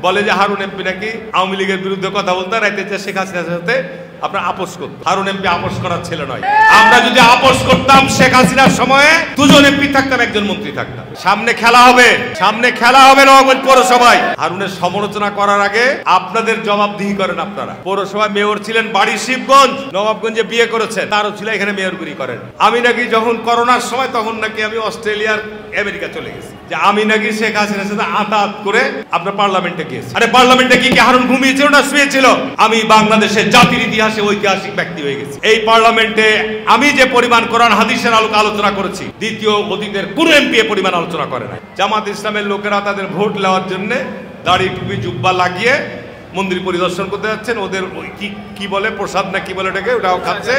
বলে যে হারুন এমপি নাকি আওয়ামী লীগের বিরুদ্ধে কথা বলতে রাইতে শেখ হাসিনার সাথে আপনার আপোষ করতো। হারুন এমপি আপোষ করার ছেলে নয়। আমরা যদি আপোষ করতাম শেখ হাসিনার সময়ে দুজন এমপি থাকতাম, একজন মন্ত্রী থাকতাম। সামনে খেলা হবে, সামনে খেলা হবে নবাবগঞ্জ পৌরসভায়। হারুনের সমালোচনা করার আগে আপনাদের জবাবদিহি করেন আপনারা। পৌরসভায় মেয়র ছিলেন বাড়ি শিবগঞ্জ, নবাবগঞ্জে বিয়ে করেছেন, তারও ছিল এখানে মেয়রগিরি করেন। আমি নাকি যখন করোনার সময় তখন নাকি আমি অস্ট্রেলিয়ার আমেরিকা চলে গেছি, যে আমি নাকি শেখ হাসিনার সাথে আতাত করে আপনার পার্লামেন্টে গিয়েছি। আরে পার্লামেন্টে কি হারুন ঘুমিয়েছিল না শুয়েছিল? আমি বাংলাদেশের জাতির ইতিহাসে ঐতিহাসিক ব্যক্তি হয়ে গেছি। এই পার্লামেন্টে আমি যে পরিমাণ কোরআন হাদিসের আলোকে আলোচনা করেছি, দ্বিতীয় অতীতের কোন এমপি এ পরিমাণ আলোচনা করে নাই। জামাত ইসলামের লোকেরা তাদের ভোট নেওয়ার জন্য দাড়ি টুপি জুব্বা লাগিয়ে মন্দির পরিদর্শন করতে যাচ্ছেন। ওদের ওই কি বলে প্রসাদ না কি বলে এটাকে, ওটাও খাচ্ছে,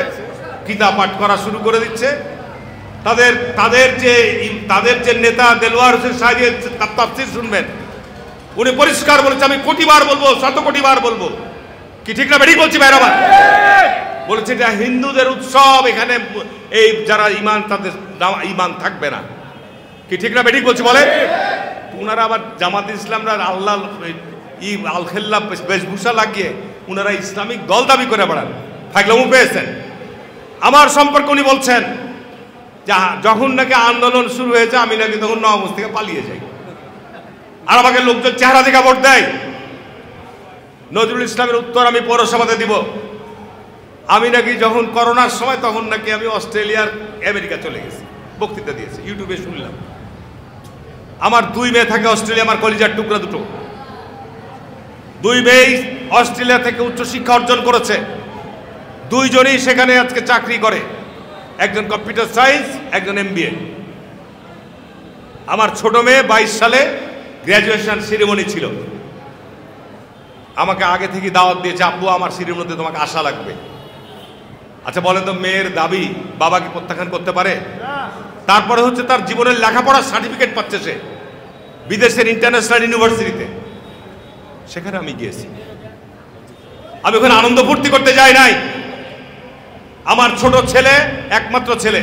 কিতাব পাঠ করা শুরু করে দিচ্ছে। তাদের যে নেতা দেলোয়ার হোসেন সাহেবের তাফসীর শুনবেন, উনি পরিষ্কার বলেছে, আমি কোটিবার বলবো, 100 কোটিবার বলবো, কি ঠিক না বেঠিক বলছি ভাইরা? বলেছে এটা হিন্দুদের উৎসব, এখানে এই যারা ইমান তাদের ইমান থাকবে না, কি ঠিক না বেঠিক বলছি বলে? উনারা আবার জামাত ইসলামরা আল্লাহ আলখেল্লা বেশভূষা লাগিয়ে উনারা ইসলামিক দল দাবি করে বেড়ান, ফাইজলামু পেয়েছেন। আমার সম্পর্কে উনি বলছেন যখন নাকি আন্দোলন শুরু হয়েছে আমি নাকি তখন নবাবগঞ্জ থেকে পালিয়ে যাই, আর আমাকে লোকজন চেহারা দেখে ভোট দেয়। নজরুল ইসলামের উত্তর আমি পৌরসভাতে দিব। আমি নাকি যখন করোনার সময় তখন নাকি আমি অস্ট্রেলিয়ার আমেরিকা চলে গেছি, বক্তৃতা দিয়েছি, ইউটিউবে শুনলাম। আমার 2 মেয়ে থাকে অস্ট্রেলিয়া, আমার কলিজার টুকরা দুটো। 2 মেয়ে অস্ট্রেলিয়া থেকে উচ্চশিক্ষা অর্জন করেছে, 2 জনই সেখানে আজকে চাকরি করে, একজন কম্পিউটার সায়েন্স, একজন MBA। আমার ছোট মেয়ে 22 সালে গ্র্যাজুয়েশন সেরিমনি ছিল, আমাকে আগে থেকে দাওয়াত দিয়েছে, আব্বু আমার সেরিমনিতে তোমাকে আসা লাগবে। আচ্ছা বলেন তো, মেয়ের দাবি বাবা কি প্রত্যাখ্যান করতে পারে? তারপরে হচ্ছে তার জীবনের লেখাপড়ার সার্টিফিকেট পাচ্ছে সে বিদেশের ইন্টারন্যাশনাল ইউনিভার্সিটিতে, সেখানে আমি গিয়েছি। আমি ওখানে আনন্দ ফুর্তি করতে যাই নাই। আমার ছোট ছেলে, একমাত্র ছেলে,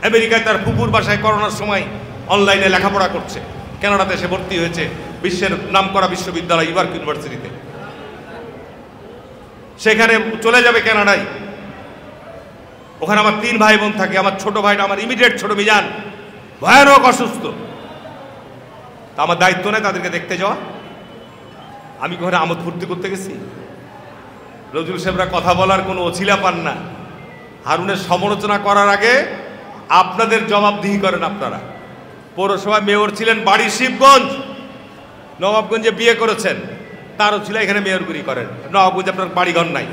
আমেরিকায় তার ফুপুর বাসায় করোনার সময় অনলাইনে লেখাপড়া করছে, কানাডাতে সে ভর্তি হয়েছে বিশ্বের নামকরা বিশ্ববিদ্যালয় ইয়র্ক ইউনিভার্সিটিতে। সেখানে চলে যাবে কানাডায়। ওখানে আমার 3 ভাই বোন থাকে। আমার ছোট ভাইটা, আমার ইমিডিয়েট ছোট মিজান, ভয়ানক অসুস্থ। তা আমার দায়িত্ব নেই তাদেরকে দেখতে যাওয়া। আমি ওখানে আমোদ ফুর্তি করতে গেছি। নজরুল সাহেবরা কথা বলার কোনো অছিলা পান না। হারুনের সমালোচনা করার আগে আপনাদের জবাবদিহি করেন আপনারা। পৌরসভায় মেয়র ছিলেন বাড়ি শিবগঞ্জ, নবাবগঞ্জে বিয়ে করেছেন, তারও ছিল এখানে মেয়রগিরি করেন। নবাবগঞ্জে আপনার বাড়িঘর নাই,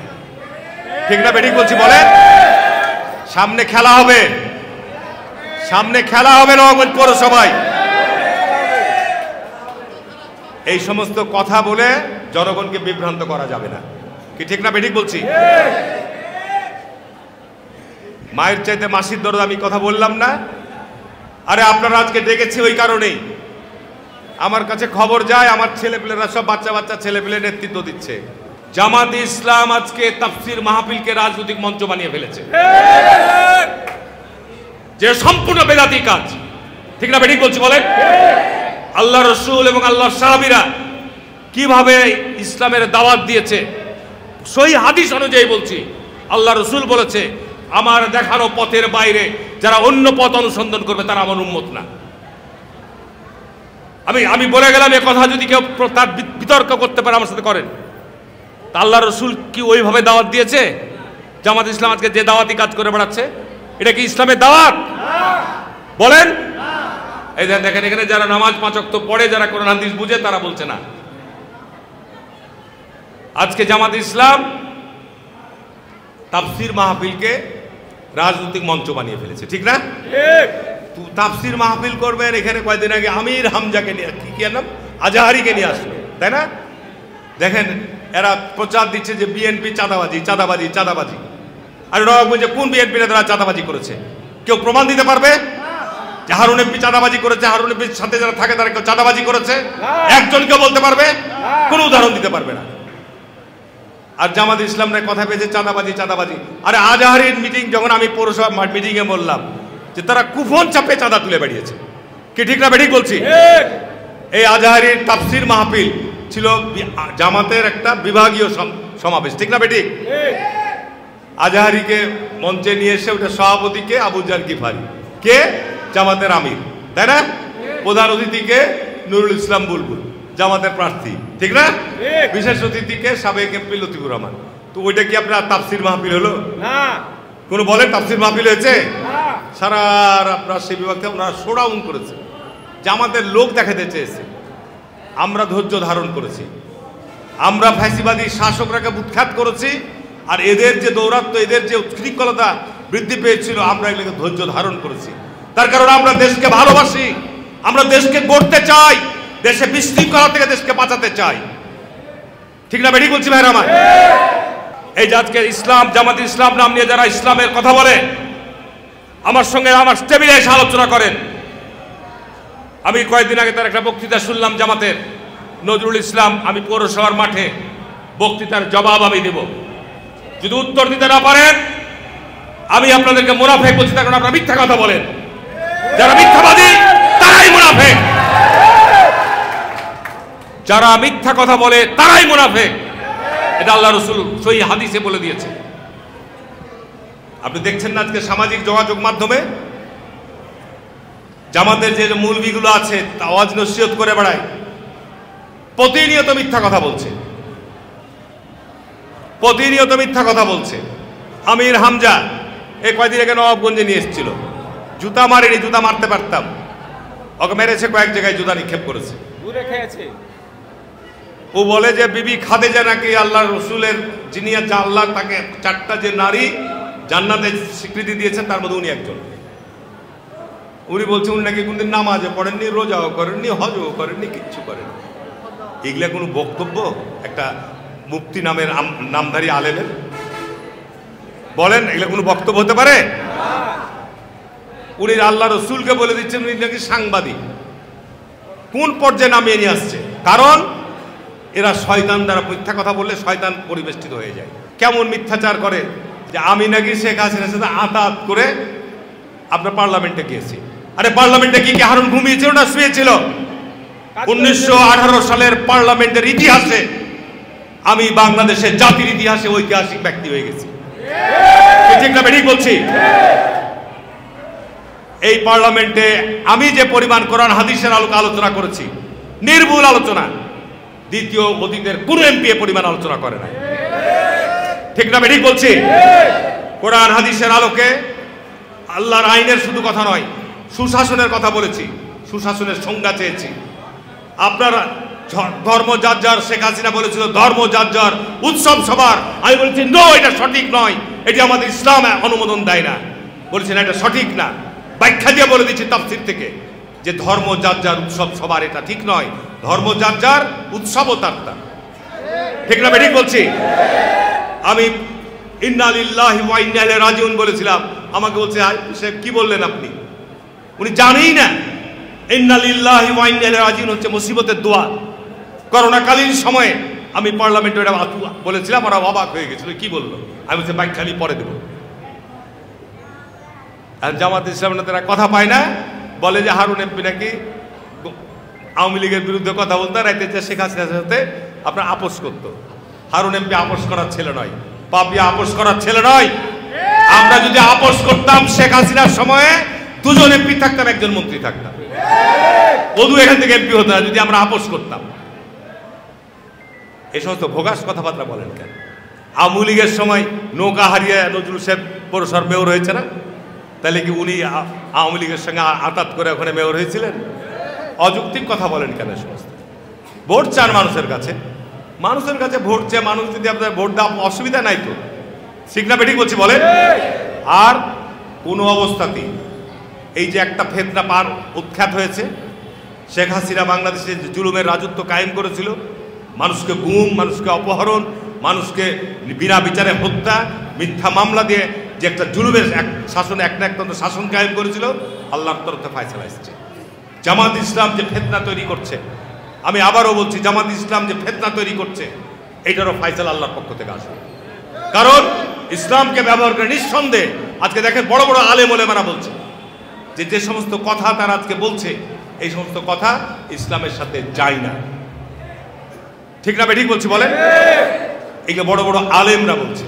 ঠিক না বেঠিক বলছি বলেন? সামনে খেলা হবে, সামনে খেলা হবে নবাবগঞ্জ পৌরসভায়। এই সমস্ত কথা বলে জনগণকে বিভ্রান্ত করা যাবে না, কি ঠিক না বেঠিক বলছি? মায়ের চাইতে মাসির দরদ আমি কথা বললাম না? আরে আপনারা আজকে ডেকেছি ওই কারণেই। আমার কাছে খবর যায়, আমার ছেলেপিলেরা সব বাচ্চা ছেলেপিলে নেতৃত্ব দিচ্ছে। জামাত ইসলাম আজকে তাফসীর মাহফিলকে রাজনৈতিক মঞ্চ বানিয়ে ফেলেছে, যে সম্পূর্ণ বেদাতি কাজ, ঠিক না বেঠিক বলছি বলেন? আল্লাহ রসুল এবং আল্লাহর সাহাবীরা কিভাবে ইসলামের দাওয়াত দিয়েছে, সহিহ হাদিস অনুযায়ী বলছি। আল্লাহ রসুল বলেছে, আমার দেখানো পথের বাইরে যারা অন্য পথ অনুসন্ধান করবে তারা আমার উম্মত না। আমি বলে গেলাম, এ কথা যদি কেউ তার বিতর্ক করতে পারে আমার সাথে করেন। তা আল্লাহ রসুল কি ওইভাবে দাওয়াত দিয়েছে? জামাত ইসলাম আজকে যে দাওয়াতি কাজ করে বেড়াচ্ছে, এটা কি ইসলামের দাওয়াত বলেন? এই দেখেন, এখানে যারা নামাজ 5 ওয়াক্ত পড়ে, যারা কোরআন হাদিস বুঝে, তারা বলছে না। আজকে জামাত ইসলাম তাফসীর মাহফিলকে রাজনৈতিক মঞ্চ বানিয়ে ফেলেছে, ঠিক না? তাফসীর মাহফিল করবেন, এখানে কয়েকদিন আগে আমির হামজাকে নিয়ে, কি নাম, আজাহারিকে নিয়ে আসলো, তাই না? দেখেন এরা প্রচার দিচ্ছে যে বিএনপি চাঁদাবাজি। আর নবাবগঞ্জে কোন বিএনপি নেতারা চাঁদাবাজি করেছে? কেউ প্রমাণ দিতে পারবে যে হারুন এমপি চাঁদাবাজি করেছে? হারুন এমপির সাথে যারা থাকে তারা কেউ চাঁদাবাজি করেছে? একজন কেউ বলতে পারবে? কোনো উদাহরণ দিতে পারবে না। আর জামাত ইসলামরা কথা পেয়েছে চাঁদাবাজি। আরে আজাহারির মিটিং যখন আমি পৌরসভা মিটিংয়ে বললাম যে তারা কুপন চাপে চাঁদা তুলে বেরিয়েছে, কি ঠিক না বেঠিক বলছি? এই আজাহারির তাফসীর মাহফিল ছিল জামাতের একটা বিভাগীয় সমাবেশ, ঠিক না বেটি? আজহারিকে মঞ্চে নিয়ে এসে ওটা সভাপতিকে আবু জার গিফারি, কে? জামাতের আমির, তাই না? প্রধান অতিথিকে নুরুল ইসলাম বুলবুল, জামাতের প্রার্থী, ঠিক না? বিশেষ অতিথিকে সাবেক এমপি লতিফুর রহমান। তো ওইটা কি আপনার তাফসির মাহফিল হলো? না। কোনো বলেন তাফসির মাহফিল হয়েছে? সারা আপনার সেই বিভাগকে ওনারা শোডাউন করেছে, জামাতের লোক দেখাতে চেয়েছে। আমরা ধৈর্য ধারণ করেছি, আমরা ফ্যাসিবাদী শাসকরাকে উৎখাত করেছি, আর এদের যে দৌরাত্ম্য, এদের যে উৎকৃষ্টতা বৃদ্ধি পেয়েছিল, আমরা এগুলোকে ধৈর্য ধারণ করেছি। তার কারণে আমরা দেশকে ভালোবাসি, আমরা দেশকে গড়তে চাই, দেশে বিশৃঙ্খলা থেকে দেশকে বাঁচাতে চাই, ঠিক না বেটি বলছি ভাইরা আমার? এই যে আজকে ইসলাম, জামাত ইসলাম নাম নিয়ে যারা ইসলামের কথা বলে, আমার সঙ্গে আমার টেবিলে এসে আলোচনা করেন। আমি কয়েকদিন আগে তার একটা বক্তৃতা শুনলাম জামাতের, নজরুল ইসলাম, আমি পৌরসভার মাঠে বক্তৃতার জবাব আমি দেব, যদি উত্তর দিতে না পারেন আমি আপনাদেরকে মুনাফেক বলছি, তার কারণ আপনারা মিথ্যা কথা বলেন। যারা মিথ্যাবাদী তারাই মুনাফেক, যারা মিথ্যা কথা বলে তারাই মুনাফেক, এটা আল্লাহ রসুল সহিহ হাদিসে বলে দিয়েছে। আপনি দেখছেন না আজকে সামাজিক যোগাযোগ মাধ্যমে জামাতের যে মৌলবীগুলো আছে আওয়াজ নসিহত করে বেড়ায়, প্রতিনিয়ত মিথ্যা কথা বলছে, প্রতিনিয়ত মিথ্যা কথা বলছে। আমির হামজা এই কয়দিন আগে নবাবগঞ্জে নিয়ে এসেছিল, জুতা মারেনি, জুতা মারতে পারতাম, ওকে মেরেছে, কয়েক জায়গায় জুতা নিক্ষেপ করেছে। ও বলে যে বিবি খাদিজা নাকি আল্লাহ রসুলের, যিনি আল্লাহ তাকে চারটা যে নারী জান্নাতে স্বীকৃতি দিয়েছেন তার মধ্যে উনি একজন। উনি বলছে উনি নাকি কোনদিন নামাজও পড়েননি, রোজাও করেননি, হজও করেননি, কিচ্ছু করেননি। এগুলা কোনো বক্তব্য একটা মুফতি নামের নামধারী আলেমের? বলেন এগুলা কোনো বক্তব্য হতে পারে? উনি আল্লাহ রসুলকে বলে দিচ্ছেন উনি নাকি সাংবাদিক। কোন পর্যায়ে নামিয়ে নিয়ে আসছে? কারণ এরা শয়তান দ্বারা, মিথ্যা কথা বললে শয়তান পরিবেষ্টিত হয়ে যায়। কেমন মিথ্যাচার করে যে আমি নাকি শেখ হাসিনার সাথে আতাত করে আপনার পার্লামেন্টে গিয়েছি। আরে পার্লামেন্টে কি হারুন ঘুমিয়েছিল না শুয়েছিল? 1918 সালের পার্লামেন্টের ইতিহাসে আমি বাংলাদেশের জাতির ইতিহাসে ঐতিহাসিক ব্যক্তি হয়ে গেছি, ঠিক না বেঠিক বলছি? এই পার্লামেন্টে আমি যে পরিমাণ কোরআন হাদিসের আলোকে আলোচনা করেছি, নির্ভুল আলোচনা, দ্বিতীয় অতীতের কোন এমপি পরিমাণ আলোচনা করে না, ঠিক না বেঠিক বলছি? কোরআন হাদিসের আলোকে আল্লাহর আইনের শুধু কথা নয়, সুশাসনের কথা বলেছি, সুশাসনের সংজ্ঞা চেয়েছি। আপনারা ধর্ম যার যার, শেখ হাসিনা বলেছিল ধর্ম যার যার, উৎসব সবার। আমি বলেছি নো, এটা সঠিক নয়, এটি আমাদের ইসলাম অনুমোদন দেয় না। বলেছেন এটা সঠিক না, ব্যাখ্যা দিয়ে বলে দিচ্ছি তাফসীর থেকে যে ধর্ম যার যার, উৎসব সবার, এটা ঠিক নয়। ধর্ম যার যার, উৎসবও তার তার, ঠিক না বেঠিক বলছি? আমি ইন্না লিল্লাহি ওয়া ইন্না ইলাইহি রাজিউন বলেছিলাম, আমাকে বলছে সাহেব কি বললেন আপনি? উনি জানেই না ইন্না লিল্লাহি ওয়া ইন্না ইলাইহি রাজিউন হচ্ছে মুসিবতের দোয়া। করোনাকালীন সময়ে আমি পার্লামেন্টে এটা বলেছিলাম, ওরা অবাক হয়ে গেছিল, কি বললো? আমি বলছি বাইক খালি পরে দেবো। আর জামাত ইসলাম তারা কথা পায় না, বলে যে হারুন এমপি নাকি আওয়ামী লীগের বিরুদ্ধে কথা বলতো, রাইতে শেখ হাসিনার সাথে আপনার আপোষ করতো। হারুন এমপি আপোষ করার ছেলে নয়, পাপিয়া আপোষ করার ছেলে নয়। আমরা যদি আপোষ করতাম শেখ হাসিনার সময়ে দুজন এমপি থাকতাম, একজন মন্ত্রী থাকতাম, ওদু এখান থেকে এমপি হতো না যদি আমরা আপোষ করতাম। এই সমস্ত ভোগাস কথাবার্তা বলেন কেন? আওয়ামী লীগের সময় নৌকা হারিয়ে নজরুল সাহেব পৌরসভার মেয়র হয়েছে না? তাহলে কি উনি আওয়ামী লীগের সঙ্গে আতাত করে ওখানে মেয়র হয়েছিলেন? অযৌক্তিক কথা বলেন কেন? সমস্ত ভোট চান মানুষের কাছে, মানুষের কাছে ভোট চেয়ে মানুষ যদি আপনার ভোট দেওয়া অসুবিধা নাই তো, ঠিক না বেঠিক বলছি বলেন? আর কোনো অবস্থাতেই এই যে একটা ফেতনা পার উৎখাত হয়েছে, শেখ হাসিনা বাংলাদেশে জুলুমের রাজত্ব কায়েম করেছিল, মানুষকে গুম, মানুষকে অপহরণ, মানুষকে বিনা বিচারে হত্যা, মিথ্যা মামলা দিয়ে যে একটা জুলুমের শাসন, একনায়কতন্ত্র শাসন কায়েম করেছিল, আল্লাহর তরফে ফায়সালা এসেছে। জামাত ইসলাম যে ফেতনা তৈরি করছে, আমি আবারও বলছি, জামাত ইসলাম যে ফেতনা তৈরি করছে, এইটারও ফায়সালা আল্লাহর পক্ষ থেকে আসবে। কারণ ইসলামকে ব্যবহার করে নিঃসন্দেহে আজকে দেখেন বড় বড় আলেম ওলেমারা বলছে যে যে সমস্ত কথা তারা আজকে বলছে, এই সমস্ত কথা ইসলামের সাথে যায় না। ঠিক না বেঠিক বলছি বলেন? এইকে বড় বড় আলেমরা বলছে।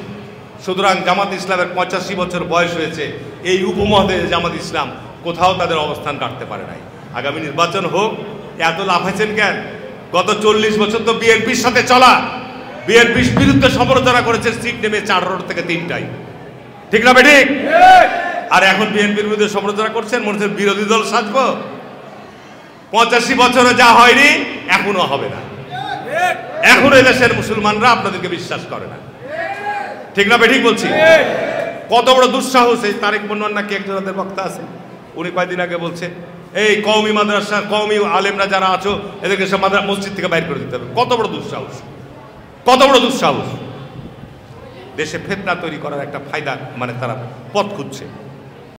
সুতরাং জামাত ইসলামের 85 বছর বয়স হয়েছে, এই উপমহাদেশে জামাত ইসলাম কোথাও তাদের অবস্থান কাটতে পারে নাই। আগামী নির্বাচন হোক, এত লাফাইছেন কেন? গত 40 বছর তো বিএনপির সাথে চলা, বিএনপির বিরুদ্ধে সমালোচনা করেছে, সিট নেমে 4 থেকে 3টাই। ঠিক না বেঠিক? আর এখন বিএনপির বিরুদ্ধে সমালোচনা করছেন, মনে হচ্ছে বিরোধী দল সাজবো। 85 বছরে যা হয়নি এখনো হবে না। এখন এই দেশের মুসলমানরা আপনাদেরকে বিশ্বাস করে না। ঠিক না বেঠিক বলছি? কত বড় দুঃসাহস! এই তারেক মনোয়ার নাকি একজন ওদের বক্তা আছে, উনি কয়েকদিন আগে বলছে এই কওমি মাদ্রাসা, কওমি আলেমরা যারা আছো এদেরকে সব মসজিদ থেকে বাইর করে দিতে হবে। কত বড় দুঃসাহস! কত বড় দুঃসাহস! দেশে ফিতনা তৈরি করার একটা ফায়দা, মানে তারা পথ খুঁজছে।